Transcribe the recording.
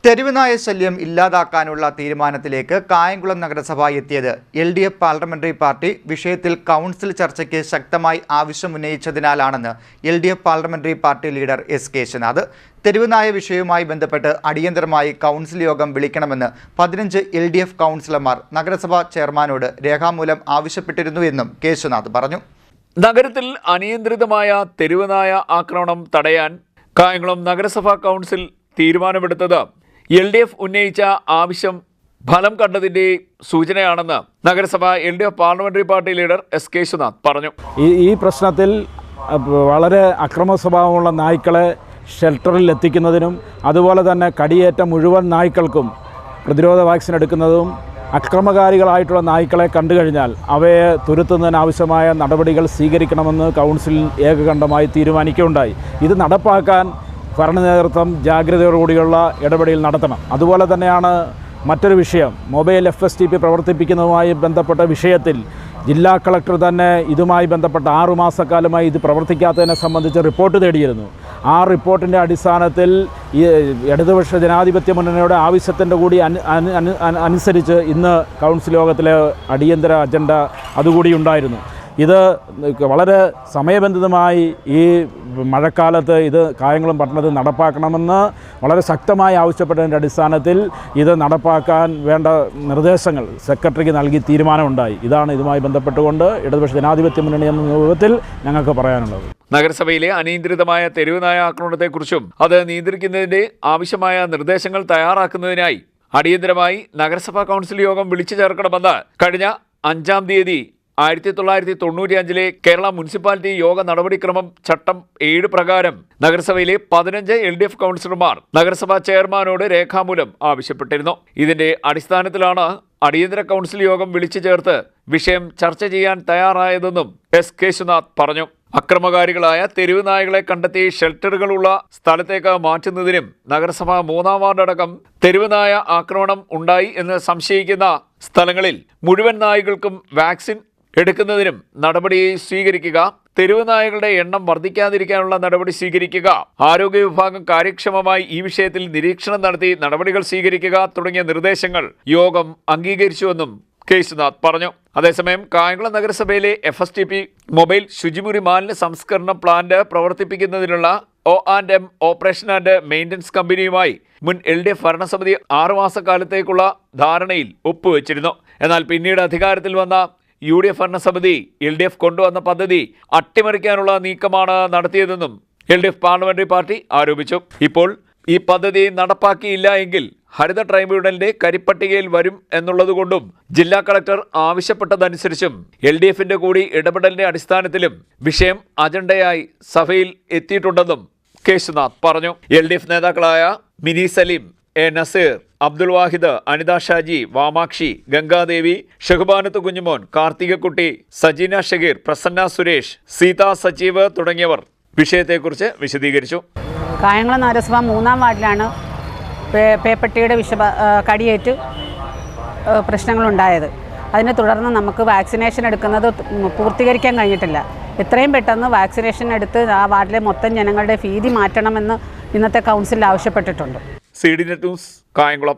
തെരുവുനായ ശല്യം ഇല്ലാതാക്കാനുള്ള തീരുമാനത്തിലേക്ക് കായംകുളം നഗരസഭ എത്തിയത് LDF പാർലമെന്ററി പാർട്ടി വിഷയത്തിൽ കൗൺസിൽ ചർച്ചയ്ക്ക് ശക്തമായി ആവശ്യമുന്നയിച്ചതിനാലാണെന്ന് LDF parliamentary party leader S. Keshavanath. തെരുവുനായ വിഷയവുമായി ബന്ധപ്പെട്ട് അടിയന്തരമായി കൗൺസിൽ യോഗം വിളിക്കണമെന്ന് 15 LDF കൗൺസിലർമാർ നഗരസഭാ ചെയർമാനോട് രേഖാമൂലം ആവശ്യപ്പെട്ടിരുന്നുവെന്നും കേശവനാഥ് പറഞ്ഞു. നഗരത്തിൽ അനിയന്ത്രിതമായ തെരുവുനായ ആക്രമണം തടയാൻ കായംകുളം നഗരസഭാ കൗൺസിൽ തീരുമാനമെടുത്തത് LDF ഉന്നയിച്ച ആവശ്യം ഫലം കണ്ടതിൻ്റെ സൂചനയാണെന്ന് നഗരസഭ LDF parliamentary party leader S. Keshavanath പറഞ്ഞു. ഈ പ്രശ്നത്തിൽ വളരെ അക്രമ സ്വഭാവമുള്ള നായ്ക്കളെ ഷെൽട്ടറിൽ എത്തിക്കുന്നതിനും അതുപോലെ തന്നെ കടിയേറ്റ മുഴുവൻ നായ്ക്കൾക്കും പ്രതിരോധ വാക്സിൻ എടുക്കുന്നതും അക്രമകാരികളായിട്ടുള്ള നായ്ക്കളെ കണ്ടു കഴിഞ്ഞാൽ അവയെ തുരത്തുന്നതിനാവശ്യമായ നടപടികൾ സ്വീകരിക്കണമെന്ന് കൗൺസിൽ ഏകകണ്ഠമായി തീരുമാനിക്കുകയുണ്ടായി. ഇത് നടപ്പാക്കാൻ ഭരണ നേതൃത്വം ജാഗ്രതയോടുകൂടിയുള്ള ഇടപെടൽ നടത്തണം. അതുപോലെ തന്നെയാണ് മറ്റൊരു വിഷയം, മൊബൈൽ FSTP പ്രവർത്തിപ്പിക്കുന്നതുമായി ബന്ധപ്പെട്ട വിഷയത്തിൽ ജില്ലാ കളക്ടർ തന്നെ ഇതുമായി ബന്ധപ്പെട്ട 6 മാസക്കാലമായി ഇത് പ്രവർത്തിക്കാത്തതിനെ സംബന്ധിച്ച് റിപ്പോർട്ട് തേടിയിരുന്നു. ആ റിപ്പോർട്ടിൻ്റെ അടിസ്ഥാനത്തിൽ ഈ ഇടതുപക്ഷ ജനാധിപത്യ മുന്നണിയുടെ ആവശ്യത്തിൻ്റെ കൂടി അനുസരിച്ച് ഇന്ന് കൗൺസിൽ യോഗത്തിലെ അടിയന്തര അജണ്ട അതുകൂടി ഉണ്ടായിരുന്നു. ഇത് വളരെ സമയബന്ധിതമായി ഈ മഴക്കാലത്ത് ഇത് കായംകുളം പട്ടണത്തിൽ നടപ്പാക്കണമെന്ന് വളരെ ശക്തമായി ആവശ്യപ്പെട്ടതിൻ്റെ അടിസ്ഥാനത്തിൽ ഇത് നടപ്പാക്കാൻ വേണ്ട നിർദ്ദേശങ്ങൾ സെക്രട്ടറിക്ക് നൽകി തീരുമാനമുണ്ടായി. ഇതാണ് ഇതുമായി ബന്ധപ്പെട്ടുകൊണ്ട് ഇടതുപക്ഷ ജനാധിപത്യ മുന്നണി എന്ന രൂപത്തിൽ ഞങ്ങൾക്ക് പറയാനുള്ളത്. നഗരസഭയിലെ അനിയന്ത്രിതമായ തെരുവുനായ ആക്രമണത്തെക്കുറിച്ചും അത് നിയന്ത്രിക്കുന്നതിൻ്റെ ആവശ്യമായ നിർദ്ദേശങ്ങൾ തയ്യാറാക്കുന്നതിനായി അടിയന്തരമായി നഗരസഭാ കൗൺസിൽ യോഗം വിളിച്ചു ചേർക്കണമെന്ന് കഴിഞ്ഞ 5-ാം തീയതി 1995 കേരള മുനിസിപ്പാലിറ്റി യോഗ നടപടിക്രമം ചട്ടം 7 പ്രകാരം നഗരസഭയിലെ 15 LDF കൗൺസിലർമാർ നഗരസഭാ ചെയർമാനോട് രേഖാമൂലം ആവശ്യപ്പെട്ടിരുന്നു. ഇതിന്റെ അടിസ്ഥാനത്തിലാണ് അടിയന്തര കൗൺസിൽ യോഗം വിളിച്ചു ചേർത്ത് വിഷയം ചർച്ച ചെയ്യാൻ തയ്യാറായതെന്നും S. കേശവനാഥ് പറഞ്ഞു. അക്രമകാരികളായ തെരുവ് നായകളെ കണ്ടെത്തി ഷെൽട്ടറുകളുള്ള സ്ഥലത്തേക്ക് മാറ്റുന്നതിനും നഗരസഭ 3-ാം വാർഡ് അടക്കം തെരുവുനായ ആക്രമണം ഉണ്ടായി എന്ന് സംശയിക്കുന്ന സ്ഥലങ്ങളിൽ മുഴുവൻ നായകൾക്കും വാക്സിൻ എടുക്കുന്നതിനും നടപടി സ്വീകരിക്കുക, തെരുവ് നായകളുടെ എണ്ണം വർദ്ധിക്കാതിരിക്കാനുള്ള നടപടി സ്വീകരിക്കുക, ആരോഗ്യ വിഭാഗം കാര്യക്ഷമമായി ഈ വിഷയത്തിൽ നിരീക്ഷണം നടത്തി നടപടികൾ സ്വീകരിക്കുക തുടങ്ങിയ നിർദ്ദേശങ്ങൾ യോഗം അംഗീകരിച്ചുവെന്നും കേശവനാഥ് പറഞ്ഞു. അതേസമയം കായംകുളം നഗരസഭയിലെ FSTP മൊബൈൽ ശുചിമുറി മാലിന്യ സംസ്കരണ പ്ലാന്റ് പ്രവർത്തിപ്പിക്കുന്നതിനുള്ള O&M ഓപ്പറേഷൻ ആൻഡ് മെയിൻ്റനൻസ് കമ്പനിയുമായി മുൻ LDF ഭരണസമിതി 6 മാസക്കാലത്തേക്കുള്ള ധാരണയിൽ ഒപ്പുവെച്ചിരുന്നു. എന്നാൽ പിന്നീട് അധികാരത്തിൽ വന്ന UDF ഭരണസമിതി LDF കൊണ്ടുവന്ന പദ്ധതി അട്ടിമറിക്കാനുള്ള നീക്കമാണ് നടത്തിയതെന്നും LDF പാർലമെന്ററി പാർട്ടി ആരോപിച്ചു. ഇപ്പോൾ ഈ പദ്ധതി നടപ്പാക്കിയില്ല എങ്കിൽ ഹരിത ട്രൈബ്യൂണലിന്റെ കരിപ്പട്ടികയിൽ വരും എന്നുള്ളതുകൊണ്ടും ജില്ലാ കളക്ടർ ആവശ്യപ്പെട്ടതനുസരിച്ചും LDFന്റെ കൂടി ഇടപെടലിന്റെ അടിസ്ഥാനത്തിലും വിഷയം അജണ്ടയായി സഭയിൽ എത്തിയിട്ടുണ്ടെന്നും കേശവനാഥ് പറഞ്ഞു. LDF നേതാക്കളായ മിനി സലീം, A. നസീർ, അബ്ദുൽ വാഹിദ്, അനിത ഷാജി, വാമാക്ഷി, ഗംഗാദേവി, ഷഹബാനത്ത് കുഞ്ഞുമോൻ, കാർത്തികക്കുട്ടി, സജീന ഷഗീർ, പ്രസന്ന സുരേഷ്, സീത സജീവ് തുടങ്ങിയവർ വിഷയത്തെക്കുറിച്ച് വിശദീകരിച്ചു. കായംകുളം നഗരസഭ 3-ാം വാർഡിലാണ് പേപ്പട്ടിയുടെ കടിയേറ്റ് പ്രശ്നങ്ങളുണ്ടായത്. അതിനെ തുടർന്ന് നമുക്ക് വാക്സിനേഷൻ എടുക്കുന്നത് പൂർത്തീകരിക്കാൻ കഴിഞ്ഞിട്ടില്ല. എത്രയും പെട്ടെന്ന് വാക്സിനേഷൻ എടുത്ത് ആ വാർഡിലെ മൊത്തം ജനങ്ങളുടെ ഭീതി മാറ്റണമെന്ന് ഇന്നത്തെ കൗൺസിലിൽ ആവശ്യപ്പെട്ടിട്ടുണ്ട്. CDNet news, Kayamkulam.